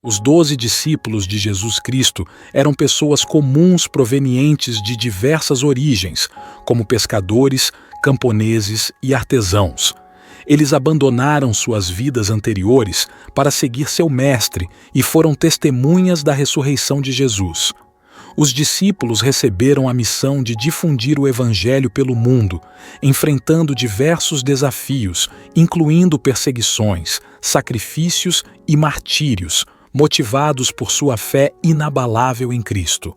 Os 12 discípulos de Jesus Cristo eram pessoas comuns provenientes de diversas origens, como pescadores, camponeses e artesãos. Eles abandonaram suas vidas anteriores para seguir seu mestre e foram testemunhas da ressurreição de Jesus. Os discípulos receberam a missão de difundir o Evangelho pelo mundo, enfrentando diversos desafios, incluindo perseguições, sacrifícios e martírios, motivados por sua fé inabalável em Cristo.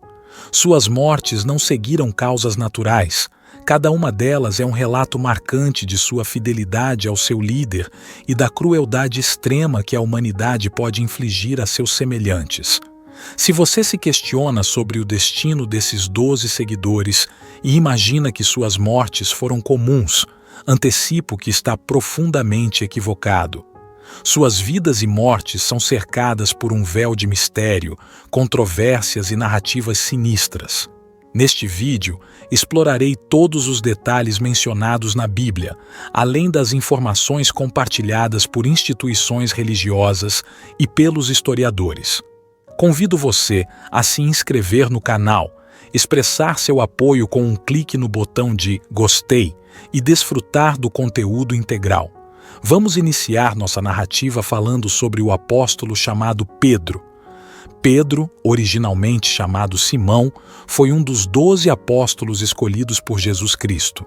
Suas mortes não seguiram causas naturais. Cada uma delas é um relato marcante de sua fidelidade ao seu líder e da crueldade extrema que a humanidade pode infligir a seus semelhantes. Se você se questiona sobre o destino desses 12 seguidores e imagina que suas mortes foram comuns, antecipo que está profundamente equivocado. Suas vidas e mortes são cercadas por um véu de mistério, controvérsias e narrativas sinistras. Neste vídeo, explorarei todos os detalhes mencionados na Bíblia, além das informações compartilhadas por instituições religiosas e pelos historiadores. Convido você a se inscrever no canal, expressar seu apoio com um clique no botão de gostei e desfrutar do conteúdo integral. Vamos iniciar nossa narrativa falando sobre o apóstolo chamado Pedro. Pedro, originalmente chamado Simão, foi um dos 12 apóstolos escolhidos por Jesus Cristo.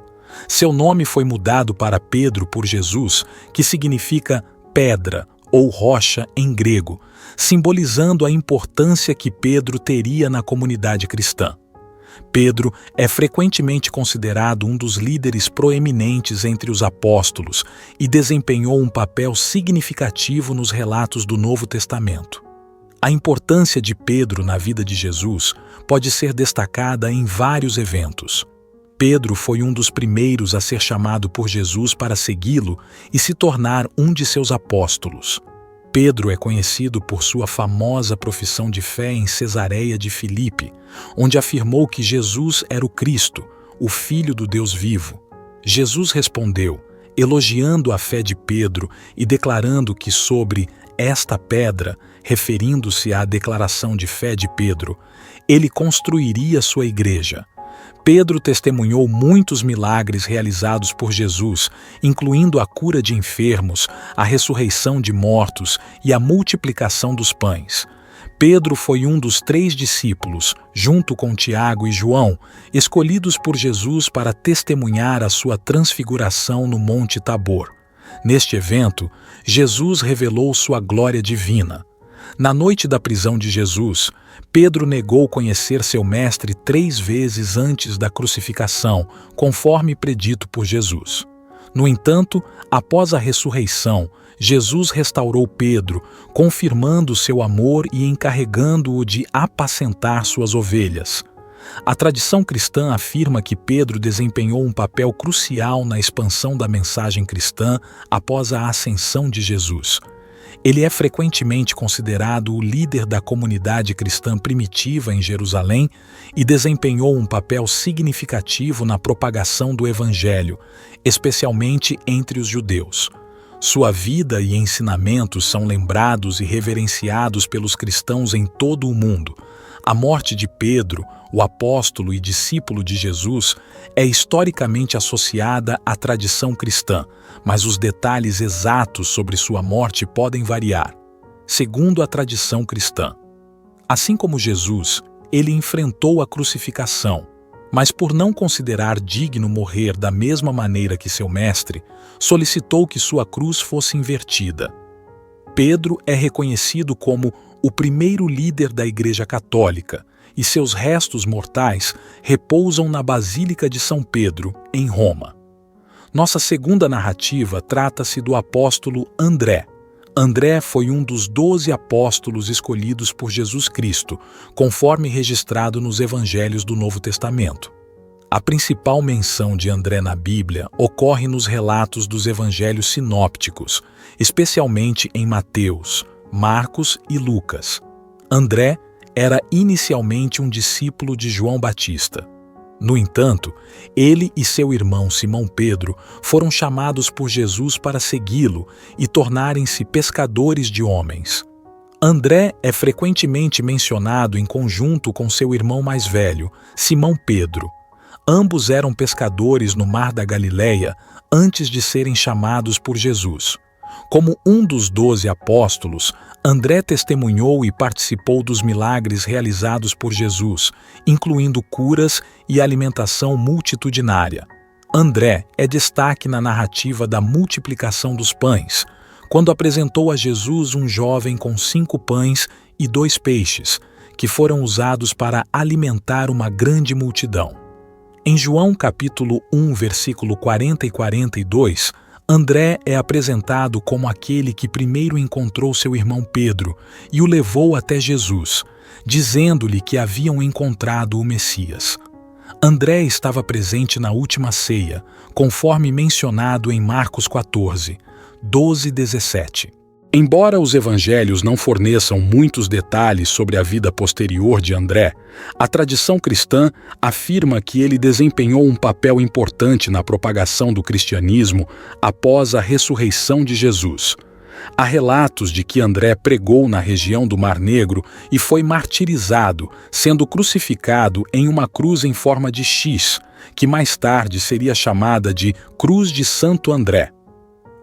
Seu nome foi mudado para Pedro por Jesus, que significa pedra ou rocha em grego, simbolizando a importância que Pedro teria na comunidade cristã. Pedro é frequentemente considerado um dos líderes proeminentes entre os apóstolos e desempenhou um papel significativo nos relatos do Novo Testamento. A importância de Pedro na vida de Jesus pode ser destacada em vários eventos. Pedro foi um dos primeiros a ser chamado por Jesus para segui-lo e se tornar um de seus apóstolos. Pedro é conhecido por sua famosa profissão de fé em Cesareia de Filipe, onde afirmou que Jesus era o Cristo, o Filho do Deus vivo. Jesus respondeu, elogiando a fé de Pedro e declarando que sobre esta pedra, referindo-se à declaração de fé de Pedro, ele construiria sua igreja. Pedro testemunhou muitos milagres realizados por Jesus, incluindo a cura de enfermos, a ressurreição de mortos e a multiplicação dos pães. Pedro foi um dos 3 discípulos, junto com Tiago e João, escolhidos por Jesus para testemunhar a sua transfiguração no Monte Tabor. Neste evento, Jesus revelou sua glória divina. Na noite da prisão de Jesus, Pedro negou conhecer seu mestre 3 vezes antes da crucificação, conforme predito por Jesus. No entanto, após a ressurreição, Jesus restaurou Pedro, confirmando seu amor e encarregando-o de apacentar suas ovelhas. A tradição cristã afirma que Pedro desempenhou um papel crucial na expansão da mensagem cristã após a ascensão de Jesus. Ele é frequentemente considerado o líder da comunidade cristã primitiva em Jerusalém e desempenhou um papel significativo na propagação do Evangelho, especialmente entre os judeus. Sua vida e ensinamentos são lembrados e reverenciados pelos cristãos em todo o mundo. A morte de Pedro, o apóstolo e discípulo de Jesus, é historicamente associada à tradição cristã, mas os detalhes exatos sobre sua morte podem variar. Segundo a tradição cristã, assim como Jesus, ele enfrentou a crucificação, mas por não considerar digno morrer da mesma maneira que seu mestre, solicitou que sua cruz fosse invertida. Pedro é reconhecido como o primeiro líder da Igreja Católica, e seus restos mortais repousam na Basílica de São Pedro, em Roma. Nossa segunda narrativa trata-se do apóstolo André. André foi um dos 12 apóstolos escolhidos por Jesus Cristo, conforme registrado nos Evangelhos do Novo Testamento. A principal menção de André na Bíblia ocorre nos relatos dos Evangelhos sinópticos, especialmente em Mateus, Marcos e Lucas. André era inicialmente um discípulo de João Batista. No entanto, ele e seu irmão Simão Pedro foram chamados por Jesus para segui-lo e tornarem-se pescadores de homens. André é frequentemente mencionado em conjunto com seu irmão mais velho, Simão Pedro. Ambos eram pescadores no Mar da Galileia antes de serem chamados por Jesus. Como um dos 12 apóstolos, André testemunhou e participou dos milagres realizados por Jesus, incluindo curas e alimentação multitudinária. André é destaque na narrativa da multiplicação dos pães, quando apresentou a Jesus um jovem com 5 pães e 2 peixes, que foram usados para alimentar uma grande multidão. Em João capítulo 1, versículo 40 e 42, André é apresentado como aquele que primeiro encontrou seu irmão Pedro e o levou até Jesus, dizendo-lhe que haviam encontrado o Messias. André estava presente na última ceia, conforme mencionado em Marcos 14, 12 e 17. Embora os evangelhos não forneçam muitos detalhes sobre a vida posterior de André, a tradição cristã afirma que ele desempenhou um papel importante na propagação do cristianismo após a ressurreição de Jesus. Há relatos de que André pregou na região do Mar Negro e foi martirizado, sendo crucificado em uma cruz em forma de X, que mais tarde seria chamada de Cruz de Santo André.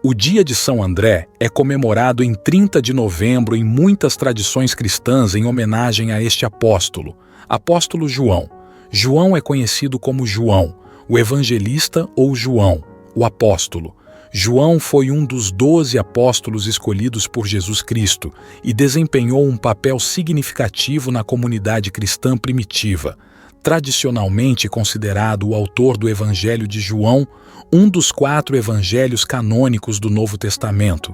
O Dia de São André é comemorado em 30 de novembro em muitas tradições cristãs em homenagem a este apóstolo, apóstolo João. João é conhecido como João, o evangelista ou João, o apóstolo. João foi um dos 12 apóstolos escolhidos por Jesus Cristo e desempenhou um papel significativo na comunidade cristã primitiva. Tradicionalmente considerado o autor do Evangelho de João, um dos 4 evangelhos canônicos do Novo Testamento.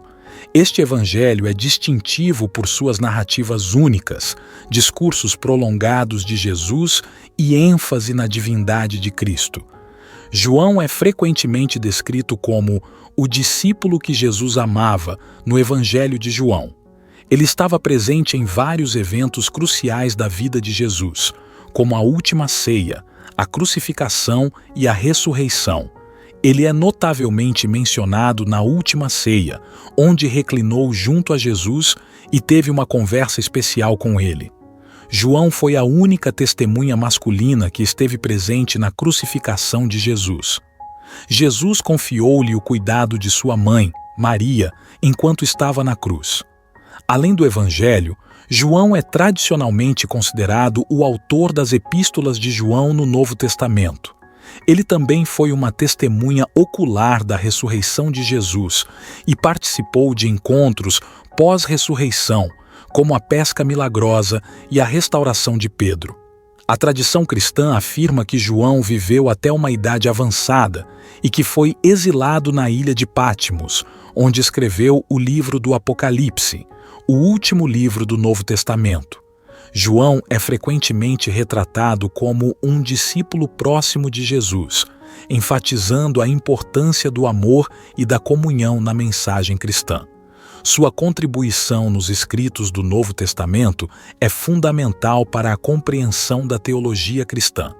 Este evangelho é distintivo por suas narrativas únicas, discursos prolongados de Jesus e ênfase na divindade de Cristo. João é frequentemente descrito como o discípulo que Jesus amava no Evangelho de João. Ele estava presente em vários eventos cruciais da vida de Jesus, como a última ceia, a crucificação e a ressurreição. Ele é notavelmente mencionado na última ceia, onde reclinou junto a Jesus e teve uma conversa especial com ele. João foi a única testemunha masculina que esteve presente na crucificação de Jesus. Jesus confiou-lhe o cuidado de sua mãe, Maria, enquanto estava na cruz. Além do Evangelho, João é tradicionalmente considerado o autor das epístolas de João no Novo Testamento. Ele também foi uma testemunha ocular da ressurreição de Jesus e participou de encontros pós-ressurreição, como a pesca milagrosa e a restauração de Pedro. A tradição cristã afirma que João viveu até uma idade avançada e que foi exilado na ilha de Patmos, onde escreveu o livro do Apocalipse, o último livro do Novo Testamento. João é frequentemente retratado como um discípulo próximo de Jesus, enfatizando a importância do amor e da comunhão na mensagem cristã. Sua contribuição nos escritos do Novo Testamento é fundamental para a compreensão da teologia cristã.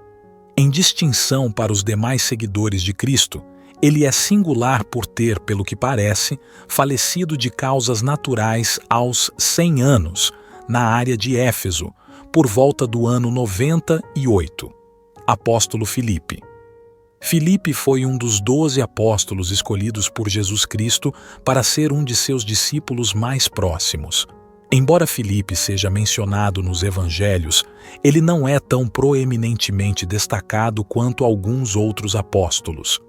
Em distinção para os demais seguidores de Cristo, ele é singular por ter, pelo que parece, falecido de causas naturais aos 100 anos, na área de Éfeso, por volta do ano 98. Apóstolo Filipe. Filipe foi um dos 12 apóstolos escolhidos por Jesus Cristo para ser um de seus discípulos mais próximos. Embora Filipe seja mencionado nos evangelhos, ele não é tão proeminentemente destacado quanto alguns outros apóstolos.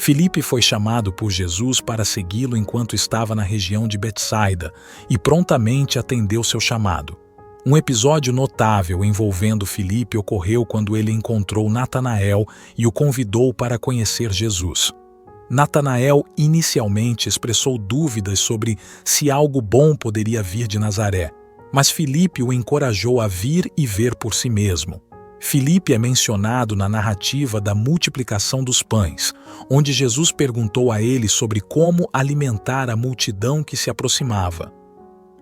Filipe foi chamado por Jesus para segui-lo enquanto estava na região de Betsaida e prontamente atendeu seu chamado. Um episódio notável envolvendo Filipe ocorreu quando ele encontrou Natanael e o convidou para conhecer Jesus. Natanael inicialmente expressou dúvidas sobre se algo bom poderia vir de Nazaré, mas Filipe o encorajou a vir e ver por si mesmo. Filipe é mencionado na narrativa da multiplicação dos pães, onde Jesus perguntou a ele sobre como alimentar a multidão que se aproximava.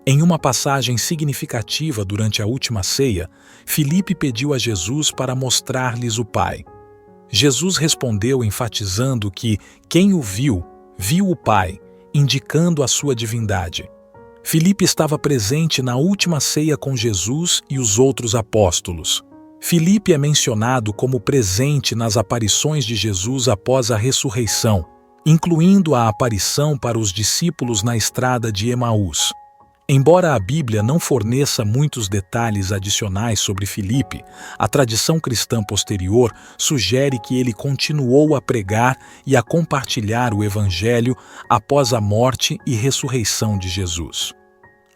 Em uma passagem significativa durante a última ceia, Filipe pediu a Jesus para mostrar-lhes o Pai. Jesus respondeu enfatizando que quem o viu, viu o Pai, indicando a sua divindade. Filipe estava presente na última ceia com Jesus e os outros apóstolos. Filipe é mencionado como presente nas aparições de Jesus após a ressurreição, incluindo a aparição para os discípulos na estrada de Emaús. Embora a Bíblia não forneça muitos detalhes adicionais sobre Filipe, a tradição cristã posterior sugere que ele continuou a pregar e a compartilhar o Evangelho após a morte e ressurreição de Jesus.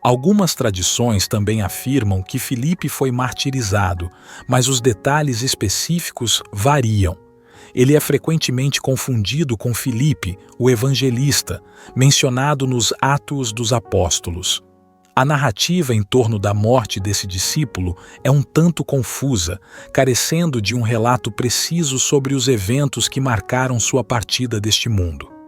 Algumas tradições também afirmam que Filipe foi martirizado, mas os detalhes específicos variam. Ele é frequentemente confundido com Filipe, o evangelista, mencionado nos Atos dos Apóstolos. A narrativa em torno da morte desse discípulo é um tanto confusa, carecendo de um relato preciso sobre os eventos que marcaram sua partida deste mundo.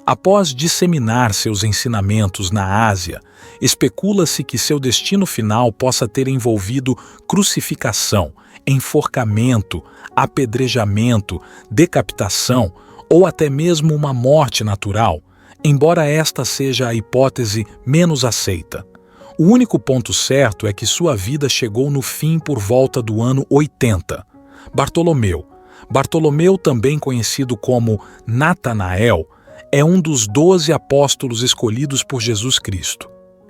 Após disseminar seus ensinamentos na Ásia, especula-se que seu destino final possa ter envolvido crucificação, enforcamento, apedrejamento, decapitação ou até mesmo uma morte natural, embora esta seja a hipótese menos aceita. O único ponto certo é que sua vida chegou no fim por volta do ano 80. Bartolomeu, também conhecido como Natanael, é um dos 12 apóstolos escolhidos por Jesus Cristo.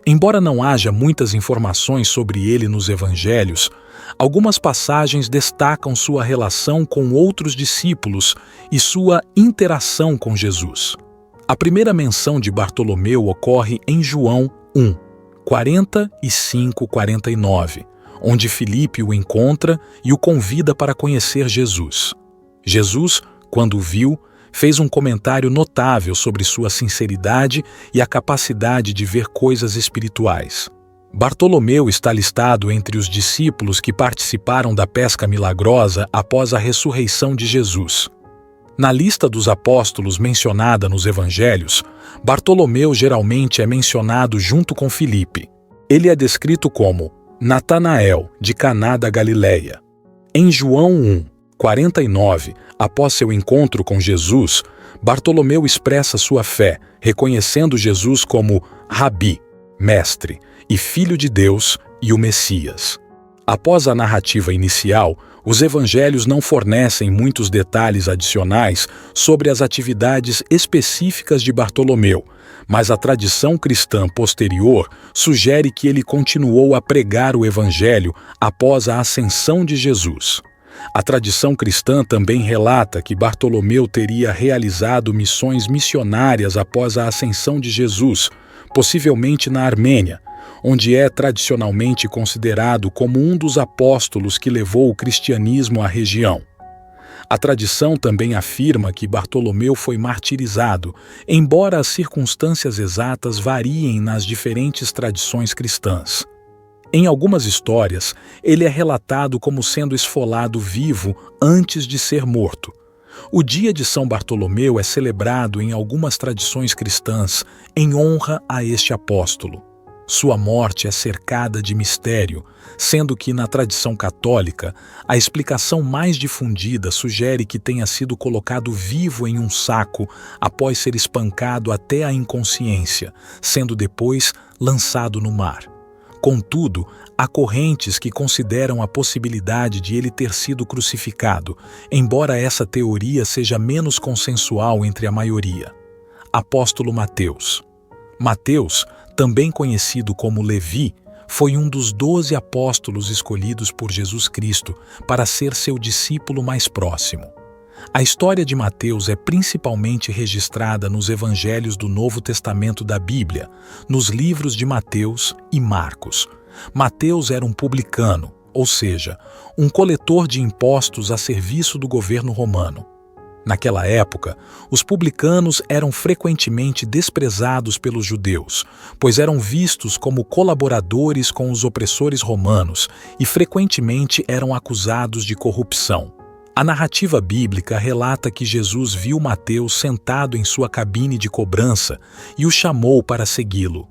Embora não haja muitas informações sobre ele nos evangelhos, algumas passagens destacam sua relação com outros discípulos e sua interação com Jesus. A primeira menção de Bartolomeu ocorre em João 1, 45-49, onde Filipe o encontra e o convida para conhecer Jesus. Jesus, quando o viu, fez um comentário notável sobre sua sinceridade e a capacidade de ver coisas espirituais. Bartolomeu está listado entre os discípulos que participaram da pesca milagrosa após a ressurreição de Jesus. Na lista dos apóstolos mencionada nos evangelhos, Bartolomeu geralmente é mencionado junto com Filipe. Ele é descrito como Natanael, de Caná da Galileia. Em João 1, 49, após seu encontro com Jesus, Bartolomeu expressa sua fé, reconhecendo Jesus como Rabi, mestre, e Filho de Deus e o Messias. Após a narrativa inicial, os evangelhos não fornecem muitos detalhes adicionais sobre as atividades específicas de Bartolomeu, mas a tradição cristã posterior sugere que ele continuou a pregar o evangelho após a ascensão de Jesus. A tradição cristã também relata que Bartolomeu teria realizado missões missionárias após a ascensão de Jesus, possivelmente na Armênia, onde é tradicionalmente considerado como um dos apóstolos que levou o cristianismo à região. A tradição também afirma que Bartolomeu foi martirizado, embora as circunstâncias exatas variem nas diferentes tradições cristãs. Em algumas histórias, ele é relatado como sendo esfolado vivo antes de ser morto. O dia de São Bartolomeu é celebrado em algumas tradições cristãs em honra a este apóstolo. Sua morte é cercada de mistério, sendo que, na tradição católica, a explicação mais difundida sugere que tenha sido colocado vivo em um saco após ser espancado até a inconsciência, sendo depois lançado no mar. Contudo, há correntes que consideram a possibilidade de ele ter sido crucificado, embora essa teoria seja menos consensual entre a maioria. Apóstolo Mateus. Mateus, também conhecido como Levi, foi um dos 12 apóstolos escolhidos por Jesus Cristo para ser seu discípulo mais próximo. A história de Mateus é principalmente registrada nos evangelhos do Novo Testamento da Bíblia, nos livros de Mateus e Marcos. Mateus era um publicano, ou seja, um coletor de impostos a serviço do governo romano. Naquela época, os publicanos eram frequentemente desprezados pelos judeus, pois eram vistos como colaboradores com os opressores romanos e frequentemente eram acusados de corrupção. A narrativa bíblica relata que Jesus viu Mateus sentado em sua cabine de cobrança e o chamou para segui-lo.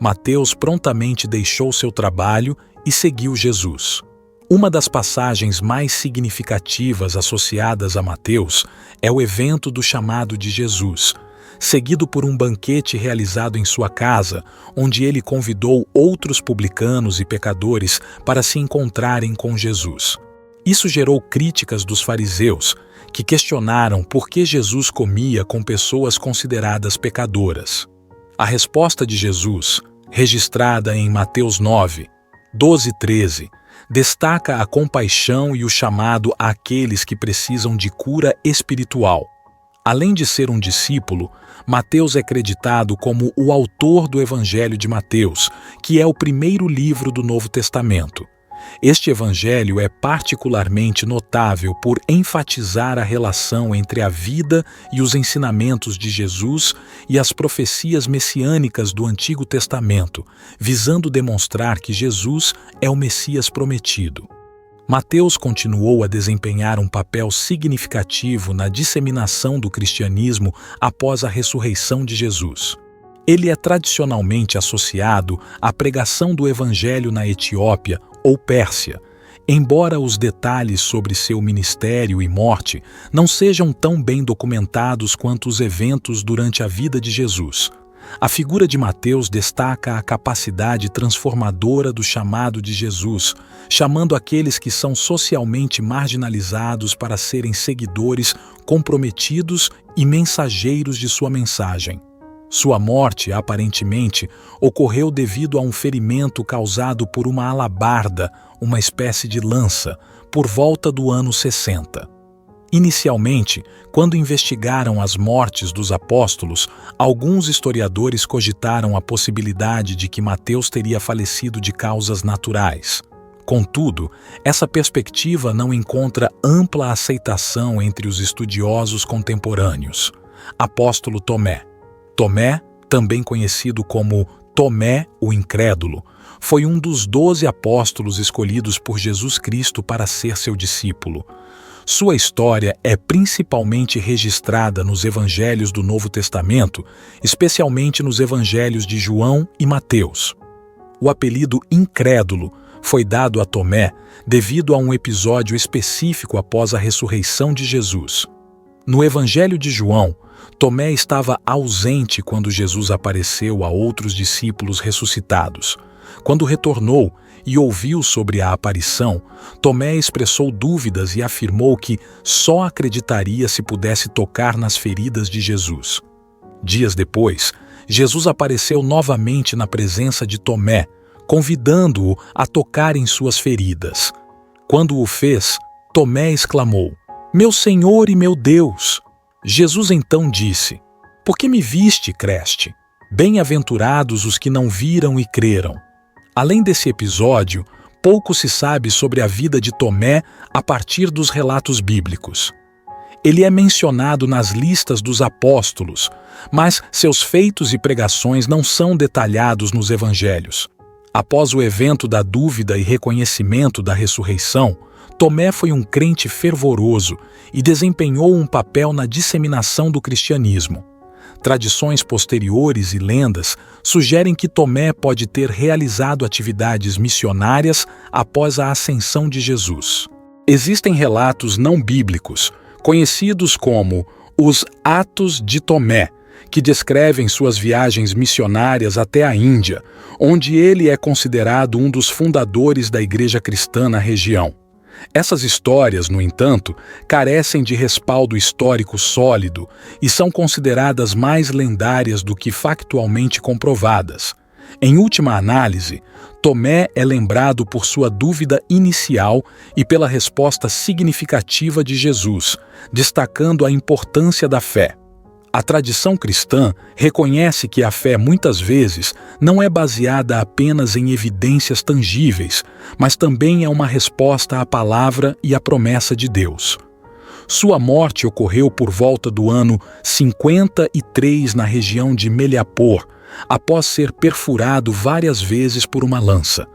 Mateus prontamente deixou seu trabalho e seguiu Jesus. Uma das passagens mais significativas associadas a Mateus é o evento do chamado de Jesus, seguido por um banquete realizado em sua casa, onde ele convidou outros publicanos e pecadores para se encontrarem com Jesus. Isso gerou críticas dos fariseus, que questionaram por que Jesus comia com pessoas consideradas pecadoras. A resposta de Jesus, registrada em Mateus 9, 12 e 13, destaca a compaixão e o chamado àqueles que precisam de cura espiritual. Além de ser um discípulo, Mateus é creditado como o autor do Evangelho de Mateus, que é o primeiro livro do Novo Testamento. Este evangelho é particularmente notável por enfatizar a relação entre a vida e os ensinamentos de Jesus e as profecias messiânicas do Antigo Testamento, visando demonstrar que Jesus é o Messias prometido. Mateus continuou a desempenhar um papel significativo na disseminação do cristianismo após a ressurreição de Jesus. Ele é tradicionalmente associado à pregação do evangelho na Etiópia ou Pérsia, embora os detalhes sobre seu ministério e morte não sejam tão bem documentados quanto os eventos durante a vida de Jesus. A figura de Mateus destaca a capacidade transformadora do chamado de Jesus, chamando aqueles que são socialmente marginalizados para serem seguidores comprometidos e mensageiros de sua mensagem. Sua morte, aparentemente, ocorreu devido a um ferimento causado por uma alabarda, uma espécie de lança, por volta do ano 60. Inicialmente, quando investigaram as mortes dos apóstolos, alguns historiadores cogitaram a possibilidade de que Mateus teria falecido de causas naturais. Contudo, essa perspectiva não encontra ampla aceitação entre os estudiosos contemporâneos. Apóstolo Tomé. Tomé, também conhecido como Tomé o Incrédulo, foi um dos 12 apóstolos escolhidos por Jesus Cristo para ser seu discípulo. Sua história é principalmente registrada nos evangelhos do Novo Testamento, especialmente nos evangelhos de João e Mateus. O apelido Incrédulo foi dado a Tomé devido a um episódio específico após a ressurreição de Jesus. No evangelho de João, Tomé estava ausente quando Jesus apareceu a outros discípulos ressuscitados. Quando retornou e ouviu sobre a aparição, Tomé expressou dúvidas e afirmou que só acreditaria se pudesse tocar nas feridas de Jesus. Dias depois, Jesus apareceu novamente na presença de Tomé, convidando-o a tocar em suas feridas. Quando o fez, Tomé exclamou: "Meu Senhor e meu Deus!" Jesus então disse: "Por que me viste, creste? Bem-aventurados os que não viram e creram." Além desse episódio, pouco se sabe sobre a vida de Tomé a partir dos relatos bíblicos. Ele é mencionado nas listas dos apóstolos, mas seus feitos e pregações não são detalhados nos evangelhos. Após o evento da dúvida e reconhecimento da ressurreição, Tomé foi um crente fervoroso e desempenhou um papel na disseminação do cristianismo. Tradições posteriores e lendas sugerem que Tomé pode ter realizado atividades missionárias após a ascensão de Jesus. Existem relatos não bíblicos, conhecidos como os Atos de Tomé, que descrevem suas viagens missionárias até a Índia, onde ele é considerado um dos fundadores da igreja cristã na região. Essas histórias, no entanto, carecem de respaldo histórico sólido e são consideradas mais lendárias do que factualmente comprovadas. Em última análise, Tomé é lembrado por sua dúvida inicial e pela resposta significativa de Jesus, destacando a importância da fé. A tradição cristã reconhece que a fé muitas vezes não é baseada apenas em evidências tangíveis, mas também é uma resposta à palavra e à promessa de Deus. Sua morte ocorreu por volta do ano 53 na região de Meliapor, após ser perfurado várias vezes por uma lança.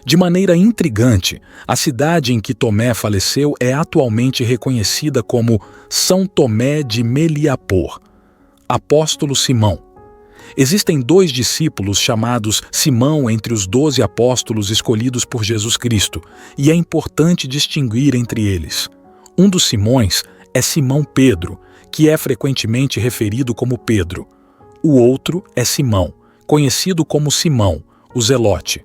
De maneira intrigante, a cidade em que Tomé faleceu é atualmente reconhecida como São Tomé de Meliapor. Apóstolo Simão. Existem 2 discípulos chamados Simão entre os 12 apóstolos escolhidos por Jesus Cristo, e é importante distinguir entre eles. Um dos Simões é Simão Pedro, que é frequentemente referido como Pedro. O outro é Simão, conhecido como Simão, o Zelote.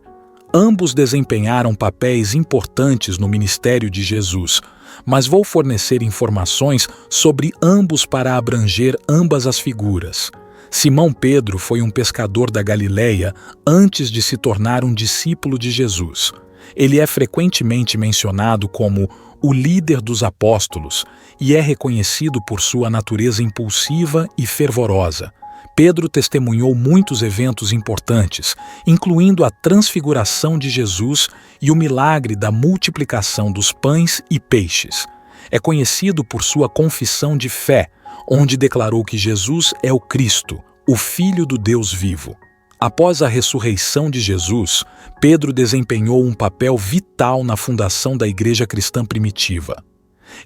Ambos desempenharam papéis importantes no ministério de Jesus, mas vou fornecer informações sobre ambos para abranger ambas as figuras. Simão Pedro foi um pescador da Galileia antes de se tornar um discípulo de Jesus. Ele é frequentemente mencionado como o líder dos apóstolos e é reconhecido por sua natureza impulsiva e fervorosa. Pedro testemunhou muitos eventos importantes, incluindo a transfiguração de Jesus e o milagre da multiplicação dos pães e peixes. É conhecido por sua confissão de fé, onde declarou que Jesus é o Cristo, o Filho do Deus vivo. Após a ressurreição de Jesus, Pedro desempenhou um papel vital na fundação da igreja cristã primitiva.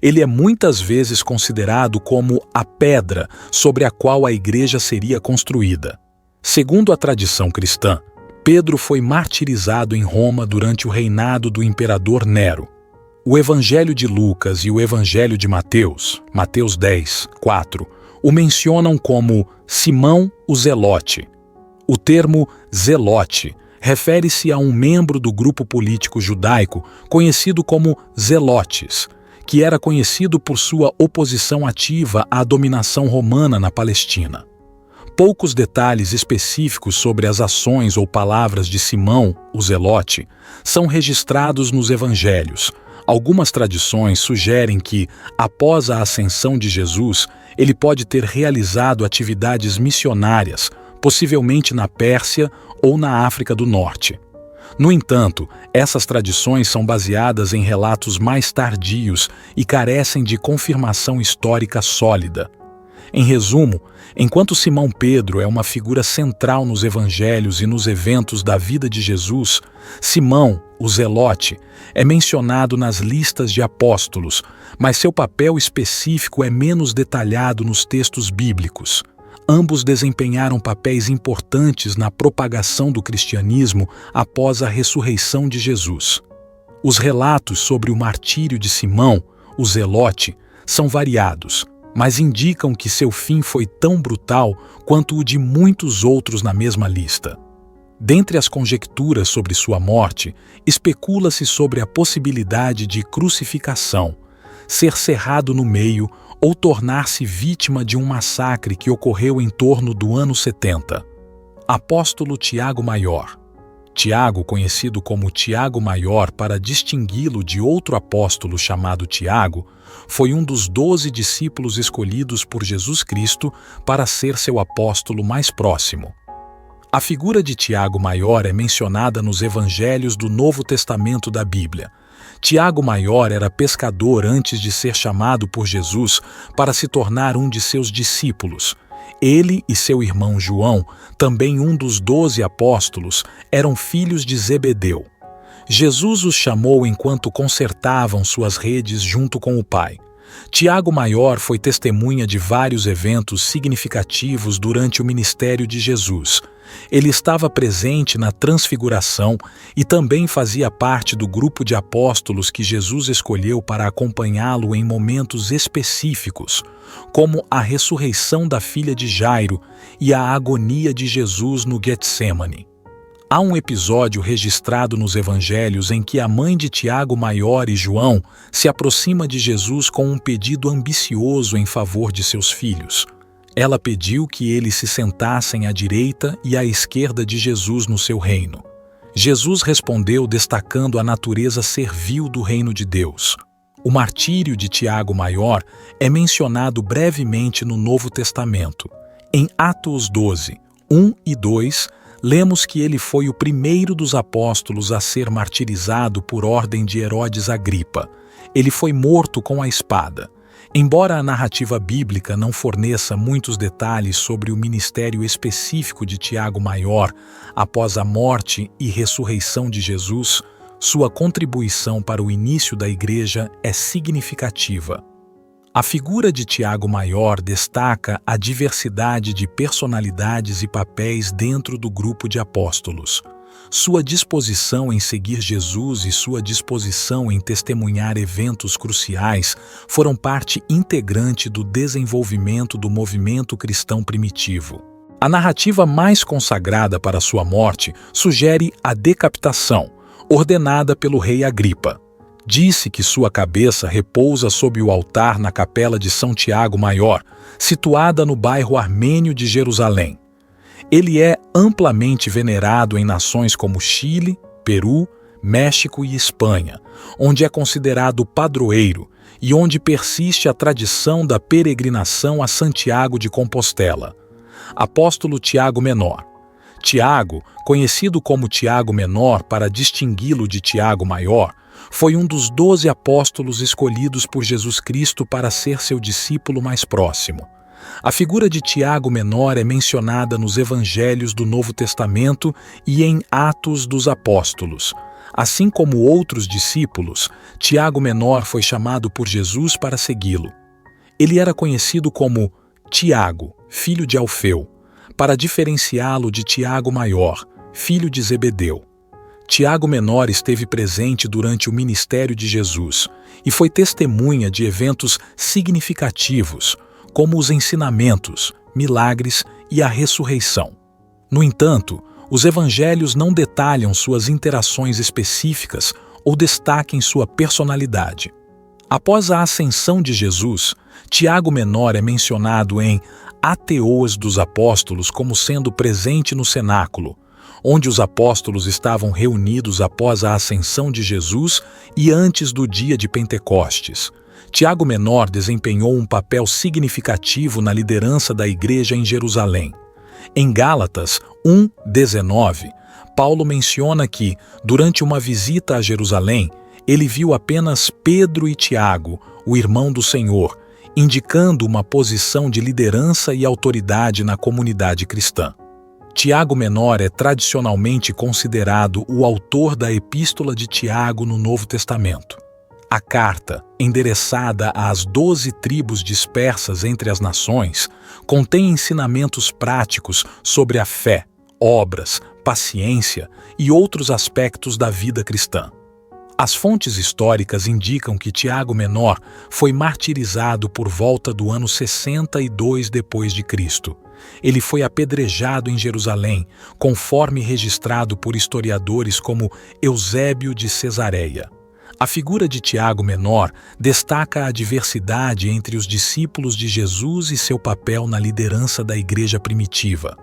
Ele é muitas vezes considerado como a pedra sobre a qual a igreja seria construída. Segundo a tradição cristã, Pedro foi martirizado em Roma durante o reinado do imperador Nero. O Evangelho de Lucas e o Evangelho de Mateus, Mateus 10, 4, o mencionam como Simão o Zelote. O termo Zelote refere-se a um membro do grupo político judaico conhecido como Zelotes, que era conhecido por sua oposição ativa à dominação romana na Palestina. Poucos detalhes específicos sobre as ações ou palavras de Simão, o Zelote, são registrados nos evangelhos. Algumas tradições sugerem que, após a ascensão de Jesus, ele pode ter realizado atividades missionárias, possivelmente na Pérsia ou na África do Norte. No entanto, essas tradições são baseadas em relatos mais tardios e carecem de confirmação histórica sólida. Em resumo, enquanto Simão Pedro é uma figura central nos evangelhos e nos eventos da vida de Jesus, Simão, o Zelote, é mencionado nas listas de apóstolos, mas seu papel específico é menos detalhado nos textos bíblicos. Ambos desempenharam papéis importantes na propagação do cristianismo após a ressurreição de Jesus. Os relatos sobre o martírio de Simão, o Zelote, são variados, mas indicam que seu fim foi tão brutal quanto o de muitos outros na mesma lista. Dentre as conjecturas sobre sua morte, especula-se sobre a possibilidade de crucificação, ser cerrado no meio ou tornar-se vítima de um massacre que ocorreu em torno do ano 70. Apóstolo Tiago Maior. Tiago, conhecido como Tiago Maior para distingui-lo de outro apóstolo chamado Tiago, foi um dos 12 discípulos escolhidos por Jesus Cristo para ser seu apóstolo mais próximo. A figura de Tiago Maior é mencionada nos evangelhos do Novo Testamento da Bíblia. Tiago Maior era pescador antes de ser chamado por Jesus para se tornar um de seus discípulos. Ele e seu irmão João, também um dos 12 apóstolos, eram filhos de Zebedeu. Jesus os chamou enquanto consertavam suas redes junto com o Pai. Tiago Maior foi testemunha de vários eventos significativos durante o ministério de Jesus. Ele estava presente na transfiguração e também fazia parte do grupo de apóstolos que Jesus escolheu para acompanhá-lo em momentos específicos, como a ressurreição da filha de Jairo e a agonia de Jesus no Getsêmani. Há um episódio registrado nos evangelhos em que a mãe de Tiago Maior e João se aproxima de Jesus com um pedido ambicioso em favor de seus filhos. Ela pediu que eles se sentassem à direita e à esquerda de Jesus no seu reino. Jesus respondeu destacando a natureza servil do reino de Deus. O martírio de Tiago Maior é mencionado brevemente no Novo Testamento. Em Atos 12, 1 e 2, lemos que ele foi o primeiro dos apóstolos a ser martirizado por ordem de Herodes Agripa. Ele foi morto com a espada. Embora a narrativa bíblica não forneça muitos detalhes sobre o ministério específico de Tiago Maior após a morte e ressurreição de Jesus, sua contribuição para o início da igreja é significativa. A figura de Tiago Maior destaca a diversidade de personalidades e papéis dentro do grupo de apóstolos. Sua disposição em seguir Jesus e sua disposição em testemunhar eventos cruciais foram parte integrante do desenvolvimento do movimento cristão primitivo. A narrativa mais consagrada para sua morte sugere a decapitação, ordenada pelo rei Agripa. Disse que sua cabeça repousa sob o altar na capela de São Tiago Maior, situada no bairro armênio de Jerusalém. Ele é amplamente venerado em nações como Chile, Peru, México e Espanha, onde é considerado padroeiro e onde persiste a tradição da peregrinação a Santiago de Compostela. Apóstolo Tiago Menor. Tiago, conhecido como Tiago Menor para distingui-lo de Tiago Maior, foi um dos 12 apóstolos escolhidos por Jesus Cristo para ser seu discípulo mais próximo. A figura de Tiago Menor é mencionada nos Evangelhos do Novo Testamento e em Atos dos Apóstolos. Assim como outros discípulos, Tiago Menor foi chamado por Jesus para segui-lo. Ele era conhecido como Tiago, filho de Alfeu, para diferenciá-lo de Tiago Maior, filho de Zebedeu. Tiago Menor esteve presente durante o ministério de Jesus e foi testemunha de eventos significativos, como os ensinamentos, milagres e a ressurreição. No entanto, os evangelhos não detalham suas interações específicas ou destaquem sua personalidade. Após a ascensão de Jesus, Tiago Menor é mencionado em Ateoas dos Apóstolos como sendo presente no cenáculo, onde os apóstolos estavam reunidos após a ascensão de Jesus e antes do dia de Pentecostes. Tiago Menor desempenhou um papel significativo na liderança da igreja em Jerusalém. Em Gálatas 1:19, Paulo menciona que, durante uma visita a Jerusalém, ele viu apenas Pedro e Tiago, o irmão do Senhor, indicando uma posição de liderança e autoridade na comunidade cristã. Tiago Menor é tradicionalmente considerado o autor da Epístola de Tiago no Novo Testamento. A carta, endereçada às 12 tribos dispersas entre as nações, contém ensinamentos práticos sobre a fé, obras, paciência e outros aspectos da vida cristã. As fontes históricas indicam que Tiago Menor foi martirizado por volta do ano 62 d.C. Ele foi apedrejado em Jerusalém, conforme registrado por historiadores como Eusébio de Cesareia. A figura de Tiago Menor destaca a diversidade entre os discípulos de Jesus e seu papel na liderança da igreja primitiva.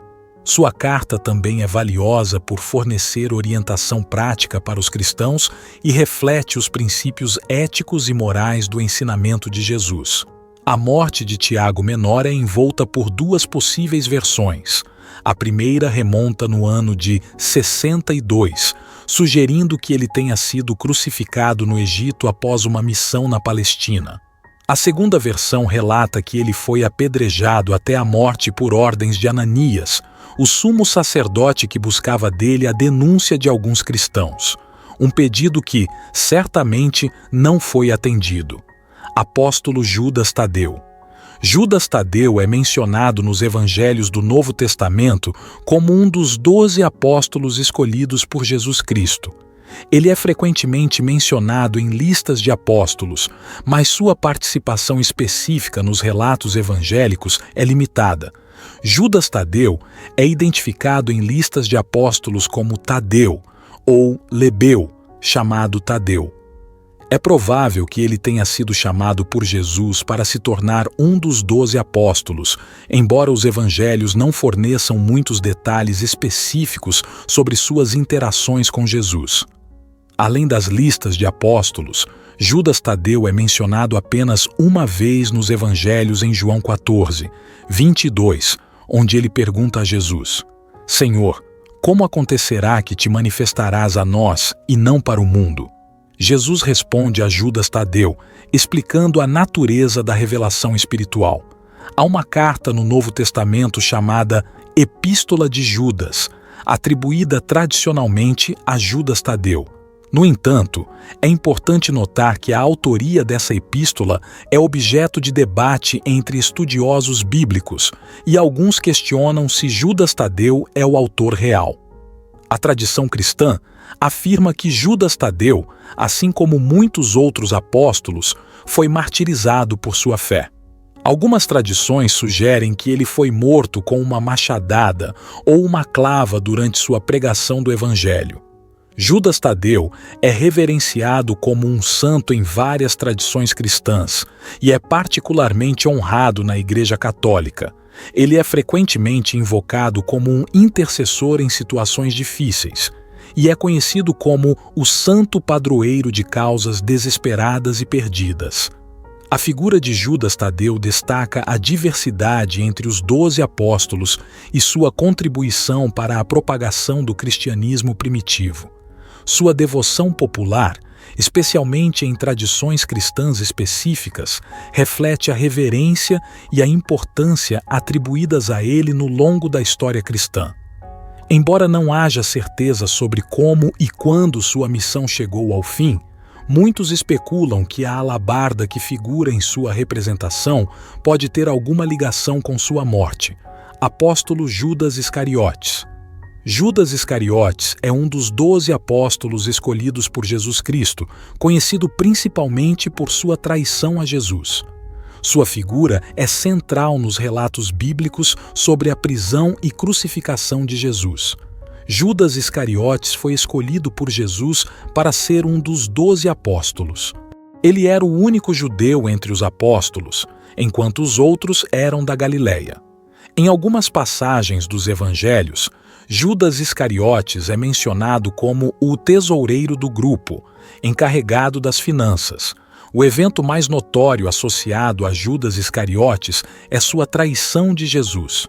Sua carta também é valiosa por fornecer orientação prática para os cristãos e reflete os princípios éticos e morais do ensinamento de Jesus. A morte de Tiago Menor é envolta por duas possíveis versões. A primeira remonta no ano de 62, sugerindo que ele tenha sido crucificado no Egito após uma missão na Palestina. A segunda versão relata que ele foi apedrejado até a morte por ordens de Ananias, o sumo sacerdote que buscava dele a denúncia de alguns cristãos, um pedido que, certamente, não foi atendido. Apóstolo Judas Tadeu. Judas Tadeu é mencionado nos Evangelhos do Novo Testamento como um dos 12 apóstolos escolhidos por Jesus Cristo. Ele é frequentemente mencionado em listas de apóstolos, mas sua participação específica nos relatos evangélicos é limitada. Judas Tadeu é identificado em listas de apóstolos como Tadeu ou Lebeu, chamado Tadeu. É provável que ele tenha sido chamado por Jesus para se tornar um dos 12 apóstolos, embora os evangelhos não forneçam muitos detalhes específicos sobre suas interações com Jesus. Além das listas de apóstolos, Judas Tadeu é mencionado apenas uma vez nos evangelhos em João 14, 22, onde ele pergunta a Jesus: Senhor, como acontecerá que te manifestarás a nós e não para o mundo? Jesus responde a Judas Tadeu, explicando a natureza da revelação espiritual. Há uma carta no Novo Testamento chamada Epístola de Judas, atribuída tradicionalmente a Judas Tadeu. No entanto, é importante notar que a autoria dessa epístola é objeto de debate entre estudiosos bíblicos, e alguns questionam se Judas Tadeu é o autor real. A tradição cristã afirma que Judas Tadeu, assim como muitos outros apóstolos, foi martirizado por sua fé. Algumas tradições sugerem que ele foi morto com uma machadada ou uma clava durante sua pregação do Evangelho. Judas Tadeu é reverenciado como um santo em várias tradições cristãs e é particularmente honrado na Igreja Católica. Ele é frequentemente invocado como um intercessor em situações difíceis e é conhecido como o santo padroeiro de causas desesperadas e perdidas. A figura de Judas Tadeu destaca a diversidade entre os 12 apóstolos e sua contribuição para a propagação do cristianismo primitivo. Sua devoção popular, especialmente em tradições cristãs específicas, reflete a reverência e a importância atribuídas a ele no longo da história cristã. Embora não haja certeza sobre como e quando sua missão chegou ao fim, muitos especulam que a alabarda que figura em sua representação pode ter alguma ligação com sua morte. Apóstolo Judas Iscariotes. Judas Iscariotes é um dos 12 apóstolos escolhidos por Jesus Cristo, conhecido principalmente por sua traição a Jesus. Sua figura é central nos relatos bíblicos sobre a prisão e crucificação de Jesus. Judas Iscariotes foi escolhido por Jesus para ser um dos 12 apóstolos. Ele era o único judeu entre os apóstolos, enquanto os outros eram da Galileia. Em algumas passagens dos evangelhos, Judas Iscariotes é mencionado como o tesoureiro do grupo, encarregado das finanças. O evento mais notório associado a Judas Iscariotes é sua traição de Jesus.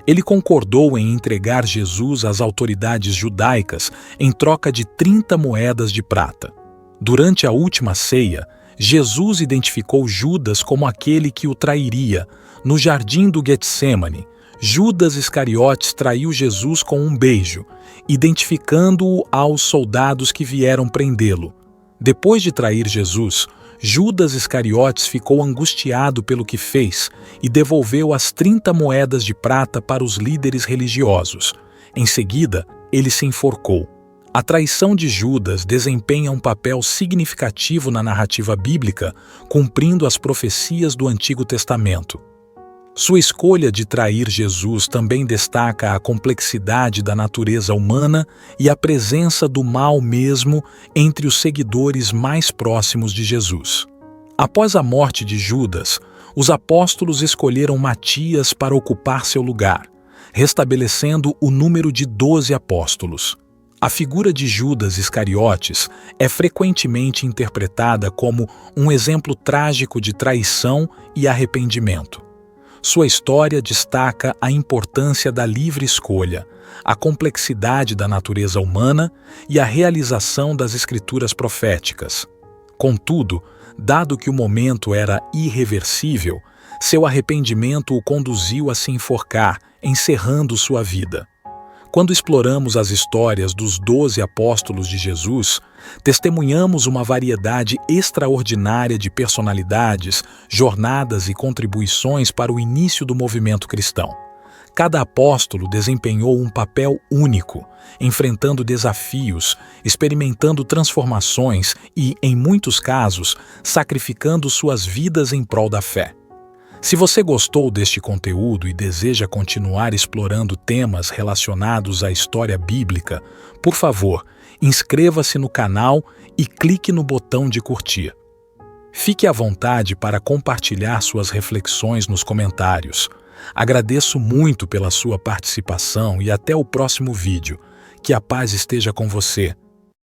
Ele concordou em entregar Jesus às autoridades judaicas em troca de 30 moedas de prata. Durante a última ceia, Jesus identificou Judas como aquele que o trairia. No jardim do Getsêmani, Judas Iscariotes traiu Jesus com um beijo, identificando-o aos soldados que vieram prendê-lo. Depois de trair Jesus, Judas Iscariotes ficou angustiado pelo que fez e devolveu as 30 moedas de prata para os líderes religiosos. Em seguida, ele se enforcou. A traição de Judas desempenha um papel significativo na narrativa bíblica, cumprindo as profecias do Antigo Testamento. Sua escolha de trair Jesus também destaca a complexidade da natureza humana e a presença do mal mesmo entre os seguidores mais próximos de Jesus. Após a morte de Judas, os apóstolos escolheram Matias para ocupar seu lugar, restabelecendo o número de 12 apóstolos. A figura de Judas Iscariotes é frequentemente interpretada como um exemplo trágico de traição e arrependimento. Sua história destaca a importância da livre escolha, a complexidade da natureza humana e a realização das escrituras proféticas. Contudo, dado que o momento era irreversível, seu arrependimento o conduziu a se enforcar, encerrando sua vida. Quando exploramos as histórias dos 12 apóstolos de Jesus, testemunhamos uma variedade extraordinária de personalidades, jornadas e contribuições para o início do movimento cristão. Cada apóstolo desempenhou um papel único, enfrentando desafios, experimentando transformações e, em muitos casos, sacrificando suas vidas em prol da fé. Se você gostou deste conteúdo e deseja continuar explorando temas relacionados à história bíblica, por favor, inscreva-se no canal e clique no botão de curtir. Fique à vontade para compartilhar suas reflexões nos comentários. Agradeço muito pela sua participação e até o próximo vídeo. Que a paz esteja com você.